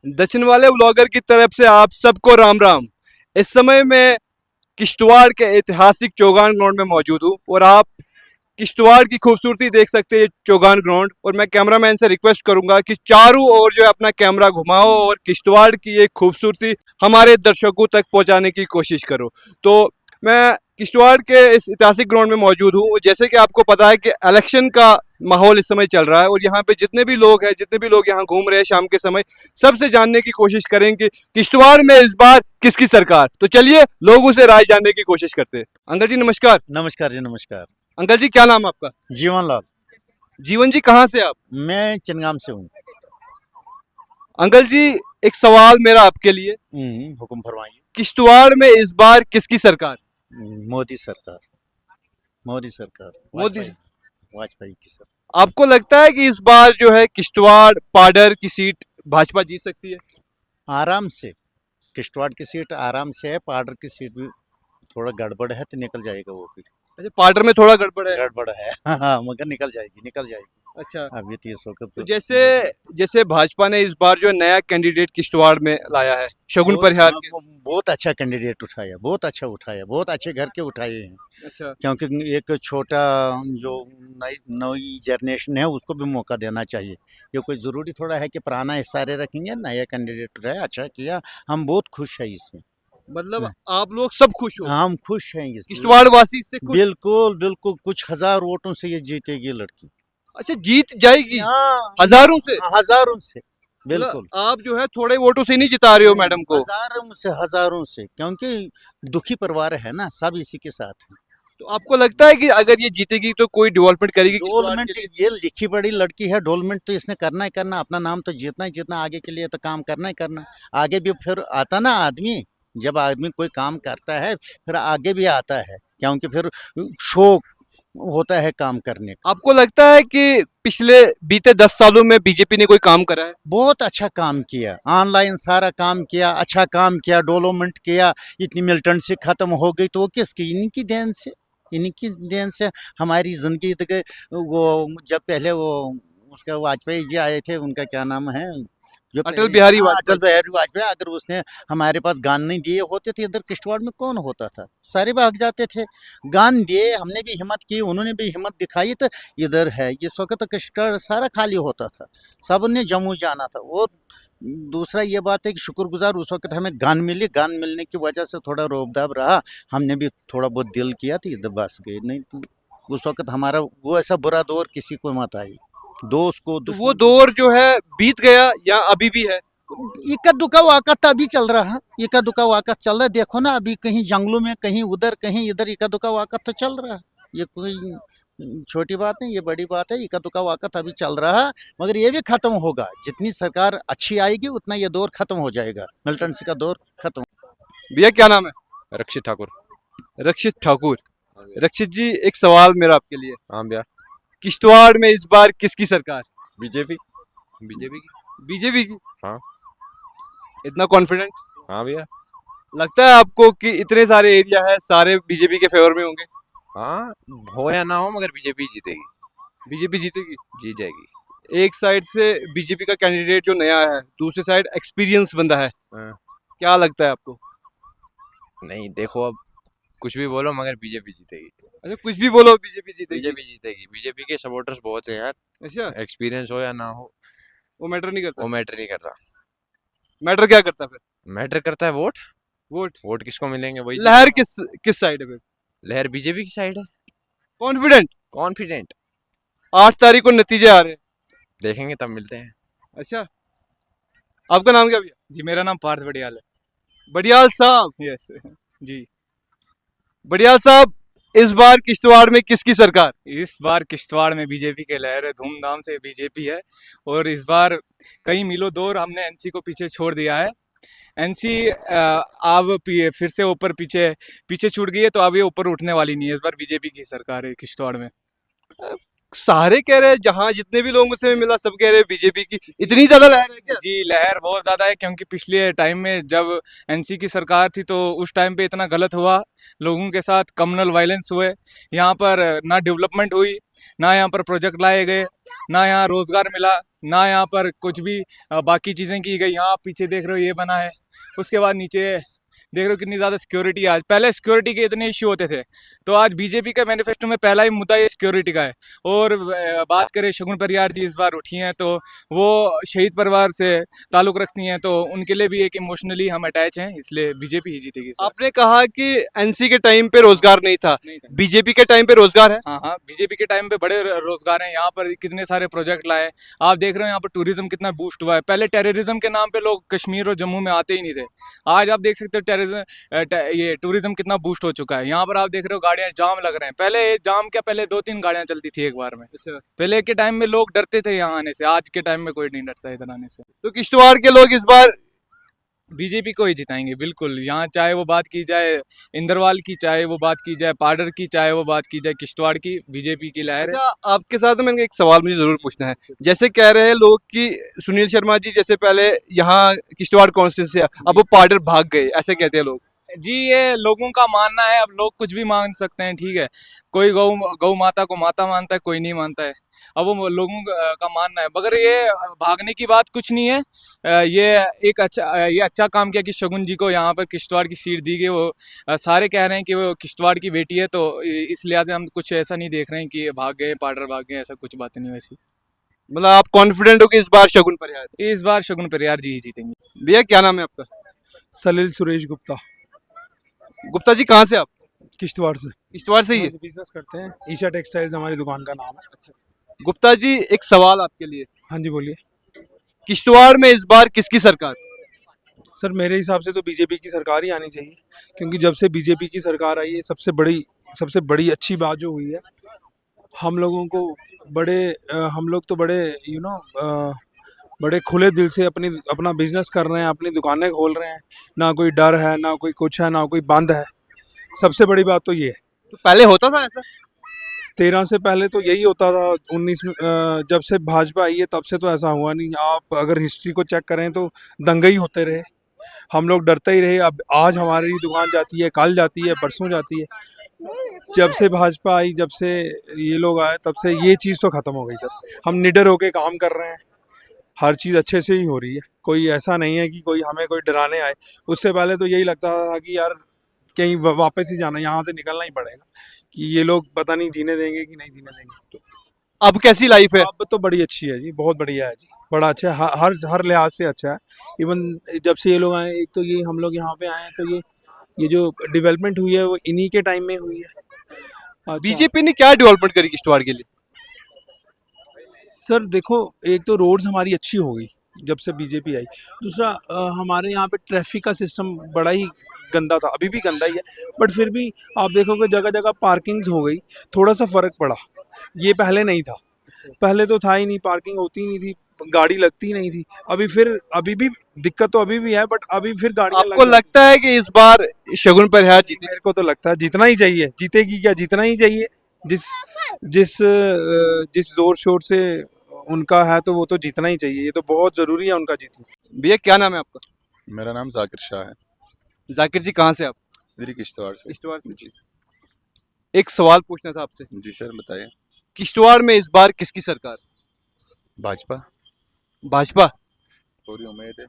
दक्षिण वाले व्लॉगर की तरफ से आप सबको राम राम। इस समय मैं किश्तवाड़ के ऐतिहासिक चौगान ग्राउंड में मौजूद हूँ और आप किश्तवाड़ की खूबसूरती देख सकते हैं चौगान ग्राउंड। और मैं कैमरामैन से रिक्वेस्ट करूंगा कि चारों ओर जो है अपना कैमरा घुमाओ और किश्तवाड़ की ये खूबसूरती हमारे दर्शकों तक पहुंचाने की कोशिश करो। तो मैं किश्तवाड़ के इस ऐतिहासिक ग्राउंड में मौजूद हूँ। जैसे कि आपको पता है कि इलेक्शन का माहौल इस समय चल रहा है और यहाँ पे जितने भी लोग हैं, जितने भी लोग यहाँ घूम रहे हैं शाम के समय, सबसे जानने की कोशिश करेंगे कि किश्तवाड़ में इस बार किसकी सरकार। तो चलिए लोगों से राय जानने की कोशिश करते हैं। अंकल जी नमस्कार। नमस्कार जी, नमस्कार। अंकल जी क्या नाम है आपका? जीवन लाल। जीवन जी कहाँ से आप? मैं चिनगाम से हूँ। अंकल जी एक सवाल मेरा आपके लिए, हुक्म फरमाइए। किश्तवाड़ में इस बार किसकी सरकार? मोदी सरकार। मोदी सरकार। मोदी। वाजपेयी की सर। आपको लगता है कि इस बार जो है किश्तवाड़ पाडर की सीट भाजपा जीत सकती है? आराम से। किश्तवाड़ की सीट आराम से है, पाडर की सीट भी थोड़ा गड़बड़ है तो निकल जाएगा वो भी। अच्छा, पाडर में थोड़ा गड़बड़ है। गड़बड़ है हाँ, मगर निकल जाएगी, निकल जाएगी। अच्छा, अभी तो इस वक्त तो जैसे जैसे भाजपा ने इस बार जो नया कैंडिडेट किश्तवाड़ में लाया है, शगुन परिहार के। बहुत अच्छा कैंडिडेट उठाया, बहुत अच्छा उठाया, बहुत अच्छे घर के उठाए हैं। अच्छा, क्योंकि एक छोटा जो नई नई जनरेशन है उसको भी मौका देना चाहिए। ये कोई ज़रूरी थोड़ा है कि पुराना सारे रखेंगे, नया कैंडिडेट उठाया, अच्छा किया। हम बहुत खुश हैं इसमें। मतलब हाँ, आप लोग सब खुश हो? हम खुश हैं इसमें। किश्तवाड़ वासी इससे खुश? बिल्कुल बिल्कुल, कुछ हजार वोटों से ये जीतेगी लड़की। अच्छा, जीत जाएगी हाँ, हजारों से? हजारों से। मतलब बिल्कुल। आप जो है थोड़े वोटों से नहीं जिता रहे हो नहीं, मैडम को? हजारों से, क्योंकि दुखी परिवार है ना, सब इसी के साथ है। तो आपको लगता है कि अगर ये जीतेगी तो कोई डेवलपमेंट करेगी किश्तवाड़ के डेवलपमेंट लिए? ये लिखी पढ़ी लड़की है, डेवलपमेंट तो इसने करना ही करना, अपना नाम तो जीतना ही जीतना, आगे के लिए तो काम करना ही करना। आगे भी फिर आता ना आदमी, जब आदमी कोई काम करता है फिर आगे भी आता है, क्योंकि फिर शौक होता है काम करने का। आपको लगता है कि पिछले बीते 10 सालों में बीजेपी ने कोई काम करा है? बहुत अच्छा काम किया, ऑनलाइन सारा काम किया, अच्छा काम किया, डेवलपमेंट किया। इतनी मिलिटेंसी खत्म हो गई तो वो किसकी, इन्हीं की देन से, इन्हीं की देन से हमारी जिंदगी वो जब पहले वो उसका वाजपेयी जी आए थे, उनका क्या नाम है जो अटल पहले, बिहारी हाँ, अटल वाजपेयी। बिहारी वाजपेयी, अगर उसने हमारे पास गान नहीं दिए होते तो इधर किश्तवाड़ में कौन होता था, सारे भाग जाते थे। गान दिए, हमने भी हिम्मत की, उन्होंने भी हिम्मत दिखाई तो इधर है। इस वक्त तो किश्तवाड़ सारा खाली होता था, सब ने जम्मू जाना था। और दूसरा ये बात है कि शुक्रगुजार उस वक्त हमें गान मिली, गान मिलने की वजह से थोड़ा रोबदाब रहा, हमने भी थोड़ा बहुत दिल किया तो इधर बस गए। नहीं तो उस वक्त हमारा वो ऐसा बुरा दौर किसी को मत आई, दोस्त को तो वो दुश्मन को। दौर जो है बीत गया या अभी भी है? इक्का दुक्का वाकत अभी चल रहा है, इक्का दुक्का वाकत चल रहा है। देखो ना, अभी कहीं जंगलों में, कहीं उधर कहीं इधर, इक्का दुक्का वाकत तो चल रहा है। ये कोई छोटी बात नहीं, ये बड़ी बात है। इक्का दुक्का वाकत अभी चल रहा है, मगर ये भी खत्म होगा। जितनी सरकार अच्छी आएगी उतना ये दौर खत्म हो जाएगा, मिलिटेंसी का दौर खत्म। भैया क्या नाम है? रक्षित ठाकुर। रक्षित ठाकुर। हाँ भैया। रक्षित जी एक सवाल मेरा आपके लिए, हाँ भैया। किश्तवाड़ में इस बार किसकी सरकार? बीजेपी। बीजेपी की। बीजेपी की? हाँ। इतना कॉन्फिडेंट? हाँ भैया। लगता है आपको कि इतने सारे एरिया है सारे बीजेपी के फेवर में होंगे? हाँ, हो या ना हो मगर बीजेपी जीतेगी। बीजेपी जीतेगी? जीत जाएगी। एक साइड से बीजेपी का कैंडिडेट जो नया है, दूसरी साइड एक्सपीरियंस बंदा है, हाँ। क्या लगता है आपको? नहीं देखो, अब कुछ भी बोलो मगर बीजेपी जीतेगी। अच्छा, कुछ भी बोलो बीजेपी जीतेगी? बीजेपी जीतेगी, बीजेपी के सपोर्टर्स बहुत है यार। अच्छा, एक्सपीरियंस हो या ना हो वो मैटर नहीं करता? वो मैटर नहीं कर रहा। मैटर क्या करता फिर? मैटर करता है वोट। वोट। वोट किसको मिलेंगे वही लहर जीतेगा। किस साइड है फिर? लहर बीजेपी की साइड है। कॉन्फिडेंट? कॉन्फिडेंट। 8 तारीख को नतीजे आ रहे हैं। देखेंगे तब मिलते हैं। अच्छा, आपका नाम क्या भैया? जी, मेरा नाम पार्थ बड़ियाल है। बड़ियाल साहब। यस जी। बड़ियाल साहब, इस बार किश्तवाड़ में किसकी सरकार? इस बार किश्तवाड़ में बीजेपी के लहर है, धूमधाम से बीजेपी है। और इस बार कई मीलों दूर हमने एनसी को पीछे छोड़ दिया है। एनसी अब फिर से ऊपर पीछे पीछे छूट गई है, तो अब ये ऊपर उठने वाली नहीं है। इस बार बीजेपी की सरकार है किश्तवाड़ में। सारे कह रहे हैं, जहां जितने भी लोगों से मैं मिला सब कह रहे हैं बीजेपी की। इतनी ज्यादा लहर है क्या? जी लहर बहुत ज़्यादा है, क्योंकि पिछले टाइम में जब एनसी की सरकार थी तो उस टाइम पे इतना गलत हुआ, लोगों के साथ कम्युनल वायलेंस हुए, यहाँ पर ना डेवलपमेंट हुई, ना यहाँ पर प्रोजेक्ट लाए गए, ना यहाँ रोजगार मिला, ना यहाँ पर कुछ भी बाकी चीज़ें की गई। यहाँ आप पीछे देख रहे हो ये बना है, उसके बाद नीचे देख रहे हो कितनी ज़्यादा सिक्योरिटी है। आज पहले सिक्योरिटी के इतने इश्यू होते थे, तो आज बीजेपी का मैनिफेस्टो में पहला ही मुद्दा ये सिक्योरिटी का है। और बात करें शगुन परियार जी इस बार उठी हैं, तो वो शहीद परिवार से ताल्लुक़ रखती हैं, तो उनके लिए भी एक इमोशनली हम अटैच हैं, इसलिए बीजेपी ही जीतेगी इस बार। आपने कहा कि एनसी के टाइम पे रोजगार नहीं था, नहीं था। बीजेपी के टाइम पे रोजगार है। हाँ हाँ, बीजेपी के टाइम पे बड़े रोजगार हैं, यहाँ पर कितने सारे प्रोजेक्ट लाए। आप देख रहे हो यहाँ पर टूरिज्म कितना बूस्ट हुआ है। पहले टेररिज्म के नाम पे लोग कश्मीर और जम्मू में आते ही नहीं थे, आज आप देख सकते हो ये टूरिज्म कितना बूस्ट हो चुका है। यहाँ पर आप देख रहे हो गाड़ियाँ जाम लग रहे हैं, पहले जाम क्या, पहले 2-3 गाड़ियाँ चलती थी एक बार में। पहले के टाइम में लोग डरते थे यहाँ आने से, आज के टाइम में कोई नहीं डरता इधर आने से। तो किश्तवाड़ के लोग इस बार बीजेपी को ही जिताएंगे बिल्कुल। यहाँ चाहे वो बात की जाए इंदरवाल की, चाहे वो बात की जाए पाडर की, चाहे वो बात की जाए किश्तवाड़ की, बीजेपी की लहर है। अच्छा, आपके साथ मैंने एक सवाल मुझे जरूर पूछना है। जैसे कह रहे हैं लोग कि सुनील शर्मा जी जैसे पहले यहाँ किश्तवाड़ कॉन्स्टिट्यूंसी से अब वो पार्डर भाग गए, ऐसे कहते हैं लोग। जी ये लोगों का मानना है, अब लोग कुछ भी मान सकते हैं, ठीक है। कोई गौ माता को माता मानता है, कोई नहीं मानता है, अब वो लोगों का मानना है। मगर ये भागने की बात कुछ नहीं है। ये एक ये अच्छा काम किया कि शगुन जी को यहाँ पर किश्तवाड़ की सीट दी गई। वो सारे कह रहे हैं कि वो किश्तवाड़ की बेटी है, तो इस लिहाज से हम कुछ ऐसा नहीं देख रहे हैं कि भाग गए पार्डर भाग गए, ऐसा कुछ बात नहीं वैसी। मतलब आप कॉन्फिडेंट हो कि इस बार शगुन परिहार? इस बार शगुन परियार जी ही जीतेंगे। भैया क्या नाम है आपका? सलील सुरेश गुप्ता, गुप्ता जी कहाँ से आप? किश्तवाड़ से। किश्तवाड़ से ही है। बिजनेस करते हैं, ईशा टेक्सटाइल्स हमारी दुकान का नाम है। गुप्ता जी एक सवाल आपके लिए, हाँ जी बोलिए। किश्तवाड़ में इस बार किसकी सरकार? सर मेरे हिसाब से तो बीजेपी की सरकार ही आनी चाहिए, क्योंकि जब से बीजेपी की सरकार आई है सबसे बड़ी अच्छी बात जो हुई है, हम लोगों को हम लोग तो बड़े बड़े खुले दिल से अपना बिजनेस कर रहे हैं, अपनी दुकानें खोल रहे हैं, ना कोई डर है, ना कोई कुछ है, ना कोई बंद है। सबसे बड़ी बात तो ये है। तो पहले होता था ऐसा? 13 से पहले तो यही होता था, 19 में जब से भाजपा आई है तब से तो ऐसा हुआ नहीं। आप अगर हिस्ट्री को चेक करें तो दंगे ही होते रहे, हम लोग डरते ही रहे। अब आज हमारी दुकान जाती है, कल जाती है, परसों जाती है। जब से भाजपा आई, जब से ये लोग आए, तब से ये चीज़ तो ख़त्म हो गई सर। हम निडर होके काम कर रहे हैं, हर चीज़ अच्छे से ही हो रही है। कोई ऐसा नहीं है कि कोई हमें कोई डराने आए। उससे पहले तो यही लगता था कि यार कहीं वापस ही जाना, यहाँ से निकलना ही पड़ेगा, कि ये लोग पता नहीं जीने देंगे कि नहीं जीने देंगे। तो अब कैसी लाइफ है? अब तो बड़ी अच्छी है जी, बहुत बढ़िया है जी, बड़ा अच्छा है, हर लिहाज से अच्छा है। इवन जब से ये लोग आए, एक तो ये हम लोग यहाँ पे आए हैं, तो ये जो डेवलपमेंट हुई है वो इन्हीं के टाइम में हुई है। अच्छा। बीजेपी ने क्या डेवलपमेंट करी किश्तवाड़ के लिए? सर देखो, एक तो रोड्स हमारी अच्छी हो गई जब से बीजेपी आई। दूसरा हमारे यहाँ पे ट्रैफिक का सिस्टम बड़ा ही गंदा था, अभी भी गंदा ही है, बट फिर भी आप देखोगे जगह जगह पार्किंग्स हो गई, थोड़ा सा फ़र्क पड़ा। ये पहले नहीं था, पहले तो था ही नहीं, पार्किंग होती ही नहीं थी, गाड़ी लगती नहीं थी। अभी भी दिक्कत तो अभी भी है, बट अभी फिर गाड़ियाँ आपको लगता है कि इस बार शगुन परिहार जीते? मेरे को तो लगता है जीतना ही चाहिए। जीतेगी क्या, जीतना ही चाहिए। जिस जिस जिस जोर शोर से उनका है, तो वो तो जीतना ही चाहिए। ये तो बहुत ज़रूरी है उनका जीतना। भैया क्या नाम है आपका? मेरा नाम जाकिर शाह है, जाकिर जी कहाँ से आप? इधर ही किश्तवाड़ से। किश्तवाड़ से। जी एक सवाल पूछना था आपसे, जी सर बताइए। किश्तवाड़ में इस बार किसकी सरकार? भाजपा, भाजपा। पूरी उम्मीद है।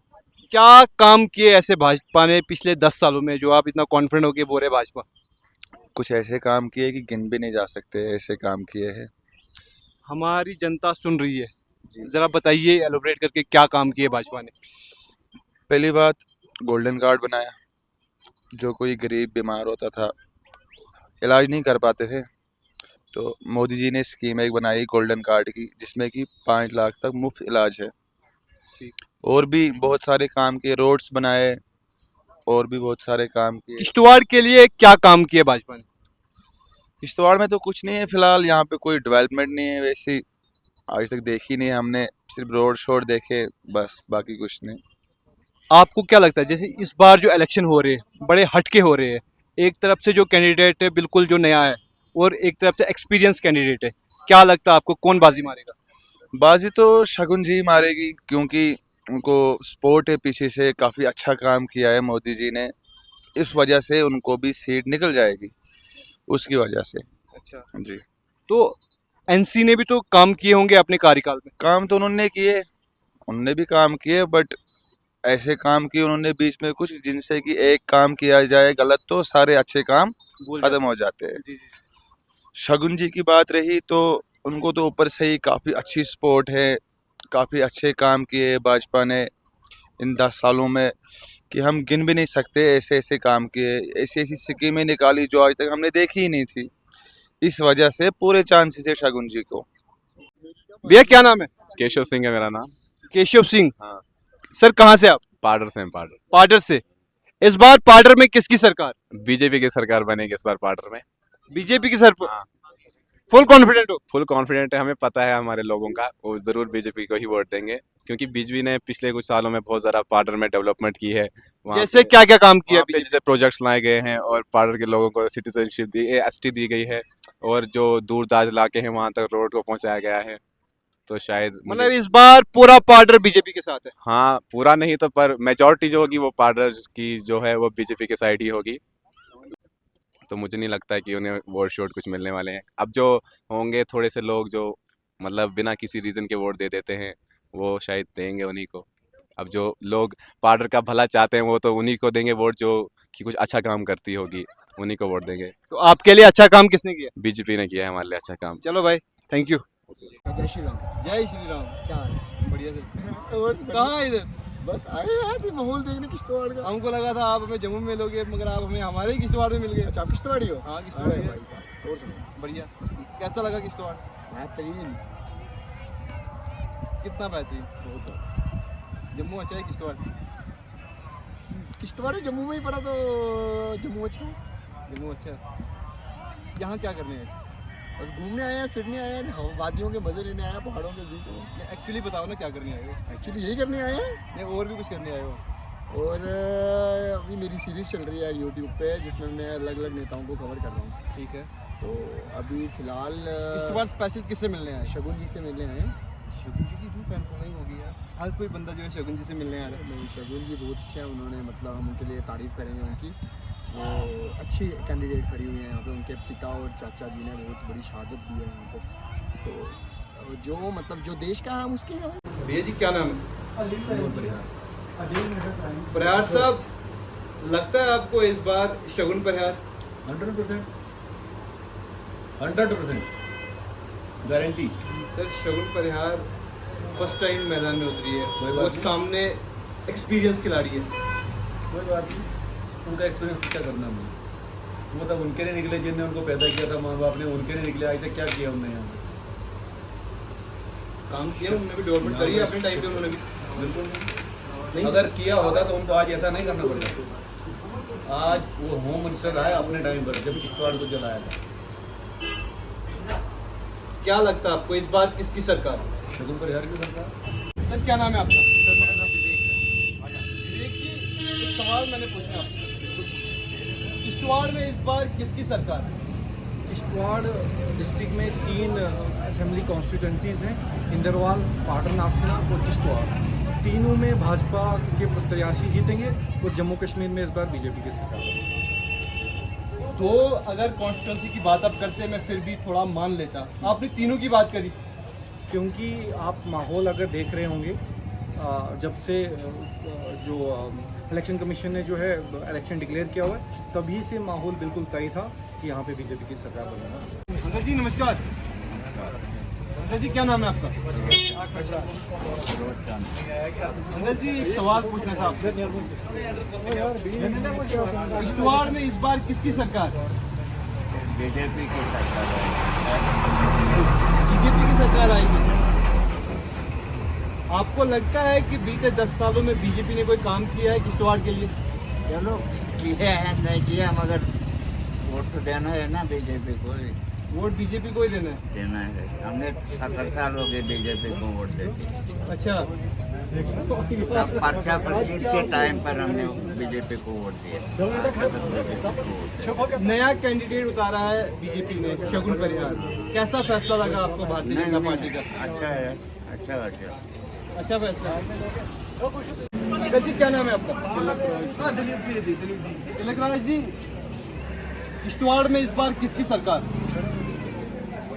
क्या काम किए ऐसे भाजपा ने पिछले 10 सालों में जो आप इतना कॉन्फिडेंट होके बोल रहे भाजपा? कुछ ऐसे काम किए कि गिन भी नहीं जा सकते, ऐसे काम किए हैं। हमारी जनता सुन रही है, जरा बताइए एलोबरेट करके क्या काम किए भाजपा ने? पहली बात, गोल्डन कार्ड बनाया। जो कोई गरीब बीमार होता था, इलाज नहीं कर पाते थे, तो मोदी जी ने स्कीम एक बनाई गोल्डन कार्ड की, जिसमें कि 5 लाख तक मुफ्त इलाज है। और भी बहुत सारे काम किए, रोड्स बनाए, और भी बहुत सारे काम किए। किश्तवाड़ के लिए क्या काम किए भाजपा ने? किश्तवाड़ में तो कुछ नहीं है फिलहाल, यहाँ पे कोई डेवलपमेंट नहीं है वैसी, आज तक देखी नहीं है हमने, सिर्फ रोड शोड देखे बस, बाकी कुछ नहीं। आपको क्या लगता है जैसे इस बार जो इलेक्शन हो रहे हैं बड़े हटके हो रहे हैं, एक तरफ से जो कैंडिडेट है बिल्कुल जो नया है और एक तरफ से एक्सपीरियंस कैंडिडेट है, क्या लगता है आपको कौन बाजी मारेगा? बाजी तो शगुन जी मारेगी, क्योंकि उनको सपोर्ट है पीछे से, काफ़ी अच्छा काम किया है मोदी जी ने, इस वजह से उनको भी सीट निकल जाएगी उसकी वजह से। अच्छा, जी, तो एनसी ने भी तो काम किए होंगे अपने कार्यकाल में। काम तो उन्होंने भी काम किए, बट ऐसे काम किए उन्होंने बीच में कुछ, जिनसे कि एक काम किया जाए गलत तो सारे अच्छे काम भूल खत्म हो जाते हैं। जी जी। शगुन जी की बात रही तो उनको तो ऊपर से ही काफ़ी अच्छी सपोर्ट है, काफ़ी अच्छे काम किए भाजपा ने इन 10 सालों में, कि हम गिन भी नहीं सकते ऐसे ऐसे काम किए, ऐसी ऐसी स्कीमें निकाली जो आज तक हमने देखी ही नहीं थी। इस वजह से पूरे चांसेस है शगुन जी को। भैया क्या नाम है? केशव सिंह है मेरा नाम। केशव सिंह। हाँ। सर कहाँ से आप? पाडर से हैं, पाडर। पाडर से। इस बार पाडर में किसकी सरकार? बीजेपी की सरकार बनेगी इस बार पाडर में। बीजेपी की सर पर हाँ। फुल कॉन्फिडेंट हो? फुल कॉन्फिडेंट है, हमें पता है हमारे लोगों का, वो जरूर बीजेपी को ही वोट देंगे, क्योंकि बीजेपी ने पिछले कुछ सालों में बहुत ज़्यादा पाडर में डेवलपमेंट की है। वहाँ जैसे पे- क्या क्या काम किया वहाँ पे बीजेपी? जैसे प्रोजेक्ट्स लाए गए हैं और पाडर के लोगों को सिटीजनशिप दी, एसटी दी गई है, और जो दूर दराज इलाके हैं वहाँ तक रोड को पहुँचाया गया है। तो शायद मतलब इस बार पूरा पाडर बीजेपी के साथ है। हाँ, पूरा नहीं तो पर मेजॉरिटी जो होगी वो पाडर की जो है वो बीजेपी के साइड ही होगी। तो मुझे नहीं लगता है कि उन्हें वोट शोट कुछ मिलने वाले हैं। अब जो होंगे थोड़े से लोग जो मतलब बिना किसी रीज़न के वोट दे देते हैं, वो शायद देंगे उन्हीं को। अब जो लोग पाडर का भला चाहते हैं वो तो उन्हीं को देंगे वोट, जो कि कुछ अच्छा काम करती होगी उन्हीं को वोट देंगे। तो आपके लिए अच्छा काम किसने किया? बीजेपी ने किया है हमारे लिए अच्छा काम। चलो भाई, थैंक यू। जय श्री राम। जय श्री राम। क्या हाल है? बढ़िया से। और कहाँ इधर? बस आए हैं ऐसे माहौल देखने किश्तवाड़ का। हमको लगा था आप हमें जम्मू में मिलोगे, मगर आप हमें हमारे ही किश्तवाड़ में मिल गए। अच्छा आप किश्तवाड़ी हो? हाँ, किश्तवाड़ी अरे है। भाई साहब और सुनो। बढ़िया। कैसा लगा किश्तवाड़? बेहतरीन, कितना बेहतरीन। बहुत जम्मू अच्छा है किश्तवाड़? किश्तवाड़ी जम्मू में ही पड़ा तो जम्मू अच्छा है। जम्मू अच्छा है। यहाँ क्या करने हैं? बस घूमने आए हैं, फिरने आए हैं, वादियों के मजे लेने आए हैं, पहाड़ों के बीच में। एक्चुअली बताओ ना क्या करने आए हो? एक्चुअली यही करने आए हैं। नहीं, और भी कुछ करने आए हो? और अभी मेरी सीरीज चल रही है यूट्यूब पे, जिसमें मैं अलग अलग नेताओं को कवर कर रहा हूँ। ठीक है। तो अभी फिलहाल किश्तवाड़ स्पेशल किससे मिलने आए? शगुन जी से मिलने आए हैं। शगुन जी की भी फैन फॉलोइंग होगी यार। हर कोई बंदा जो है शगुन जी से मिलने आ रहा है। नहीं, शगुन जी बहुत अच्छे हैं, उन्होंने मतलब हम उनके लिए तारीफ़ करेंगे उनकी। वो अच्छी कैंडिडेट खड़ी हुई हैं यहाँ पे, उनके पिता और चाचा जी ने बहुत बड़ी शहादत दी है यहाँ पे। तो जो मतलब जो देश का है हम उसके हैं। भैया जी क्या नाम है? प्रयार साहब, लगता है आपको इस बार शगुन प्रयार? 100% 100% गारंटी। सर शगुन परिहार फर्स्ट टाइम मैदान में उतरी है कोई बात और नहीं। सामने एक्सपीरियंस खिलाड़ी है। कोई बात नहीं, उनका एक्सपीरियंस क्या करना मुझे, वो तब उनके लिए निकले जिनने उनको पैदा किया था माँ बाप ने, उनके लिए निकले। आज तक क्या किया उन्होंने यहाँ पे? काम किया उन्होंने भी, डेवलपमेंट करी है अपने टाइम पे उन्होंने भी। बिल्कुल नहीं। नहीं। अगर किया होता तो उनको आज ऐसा नहीं करना पड़ता। आज वो होम मिनिस्टर आया अपने टाइम पर जब किश्तवाड़ को चलाया था। क्या लगता है आपको इस बार किसकी सरकार? शगुन परिहार की सरकार। सर क्या नाम है आपका? सर मेरा नाम विवेक है। विवेक जी, एक सवाल मैंने पूछना आपसे। किश्तवाड़ में इस बार किसकी सरकार है? किश्तवाड़ डिस्ट्रिक्ट में 3 असेंबली कॉन्स्टिट्यूंसीज हैं, इंदरवाल, पाडर नागसेना और किश्तवाड़। तीनों में भाजपा के प्रत्याशी जीतेंगे और जम्मू कश्मीर में इस बार बीजेपी की सरकार बनेगी। तो अगर कॉन्स्टिट्यूंसी की बात आप करते मैं फिर भी थोड़ा मान लेता। आपने तीनों की बात करी। क्योंकि आप माहौल अगर देख रहे होंगे, जब से जो इलेक्शन कमीशन ने जो है इलेक्शन डिक्लेयर किया हुआ है, तभी से माहौल बिल्कुल तय था कि यहाँ पे बीजेपी की सरकार बनेगा। अंकल जी नमस्कार। अंकल जी क्या नाम है आपका? अंकल जी एक सवाल पूछना था आपसे। किश्तवाड़ में इस बार किसकी सरकार? बीजेपी की सरकार है। बीजेपी की सरकार आएगी। आपको लगता है कि बीते 10 सालों में बीजेपी ने कोई काम किया है किश्तवाड़ के लिए? चलो किया है नहीं किया, मगर वोट तो देना है ना बीजेपी को ही वोट बीजेपी को ही देना है। देना है। हमने 70 साल हो गए बीजेपी को वोट देते। अच्छा, तब पर्चा पच्चीस के टाइम पर हमने बीजेपी को वोट दिया। नया कैंडिडेट उतारा है बीजेपी ने, शगुन परिहार, कैसा फैसला लगा आपको भारतीय जनता पार्टी का? अच्छा है, अच्छा अच्छा फैसला है। जी क्या नाम है आपका? तिलक राज जी, किश्तवाड़ में इस बार किसकी सरकार?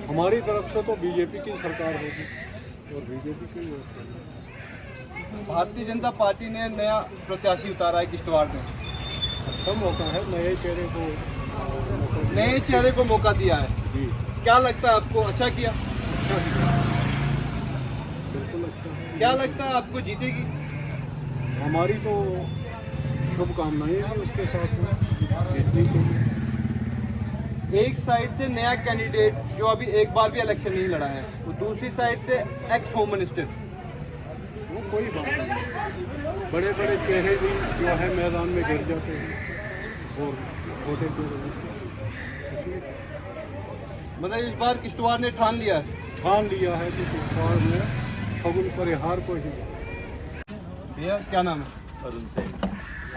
हमारी तरफ से तो बीजेपी की सरकार होगी और बीजेपी की भारतीय जनता पार्टी ने नया प्रत्याशी उतारा है किश्तवाड़ में, अच्छा मौका है, नए चेहरे को नए चेहरे को मौका दिया है। जी क्या लगता है आपको, अच्छा किया? बिल्कुल अच्छा है। क्या लगता है आपको जीतेगी? हमारी तो शुभकामनाएं हैं उसके साथ में जीतने के लिए। एक साइड से नया कैंडिडेट जो अभी एक बार भी इलेक्शन नहीं लड़ा है, तो दूसरी साइड से एक्स होम मिनिस्टर। वो कोई बात नहीं, बड़े बड़े चेहरे भी जो है मैदान में गिर जाते हैं और होते मतलब इस बार किश्तवाड़ ने ठान लिया है। ठान लिया है कि किश्तवाड़ में शगुन परिहार को ही। भैया क्या नाम है? अरुण सेन,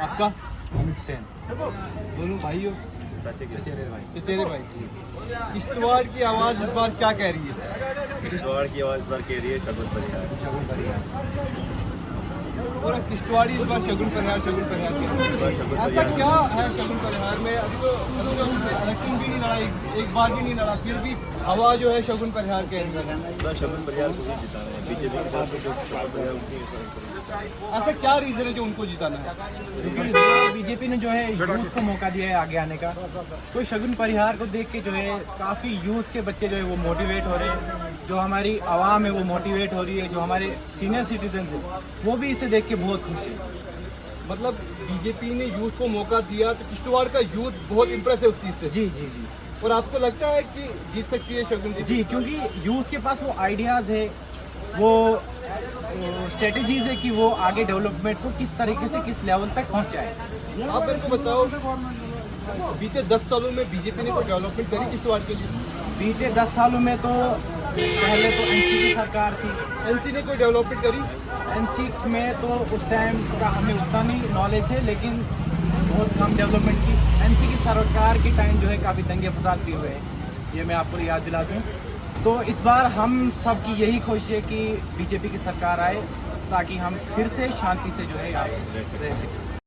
आपका? अमित सेन, दोनों भाई हो? चचेरे भाई। चचेरे भाई। किश्तवाड़ की आवाज़ इस बार क्या कह रही है? किश्तवाड़ की आवाज़ पर कह रही है शगुन परिहार। और किश्तवाड़ी इस बार शगुन परिहार कह रही है। ऐसा क्या है शगुन परिहार में? अभी तो इलेक्शन भी नहीं लड़ा, एक बार भी नहीं लड़ा, फिर भी हवा जो है शगुन परिहार कह रही है। शगुन परिहार को ही जिताना है, बीजेपी के पास जो शगुन परिहार उनकी। ऐसा क्या रीजन है जो उनको जिताना है? क्योंकि इस बार बीजेपी ने जो है यूथ को मौका दिया है आगे आने का, तो शगुन परिहार को देख के जो है काफ़ी यूथ के बच्चे जो है वो मोटिवेट हो रहे हैं, जो हमारी आवाम है वो मोटिवेट हो रही है, जो हमारे सीनियर सिटीजन है वो भी इसे देख के बहुत खुश है। मतलब बीजेपी ने यूथ को मौका दिया तो किश्तवाड़ का यूथ बहुत इम्प्रेस है उस चीज़ से। जी जी जी और आपको लगता है कि जीत सकती है शगुन जी, क्योंकि यूथ के पास वो आइडियाज़ है, वो स्ट्रेटजीज़ है कि वो आगे डेवलपमेंट को किस तरीके से किस लेवल तक पहुँचाए। आप मेरे को बताओ, बीते 10 सालों में बीजेपी ने कोई डेवलपमेंट करी किश्तवाड़ के लिए? बीते 10 सालों में तो पहले तो एनसी की सरकार थी। एनसी ने कोई डेवलपमेंट करी? एनसी में तो उस टाइम का हमें उतना नहीं नॉलेज है, लेकिन बहुत कम डेवलपमेंट की। एनसी की सरकार के टाइम जो है काफ़ी दंगे फसाद भी हुए हैं, ये मैं आपको याद दिला दूँ। तो इस बार हम सब की यही कोशिश है कि बीजेपी की सरकार आए ताकि हम फिर से शांति से जो है यहाँ रह सकें।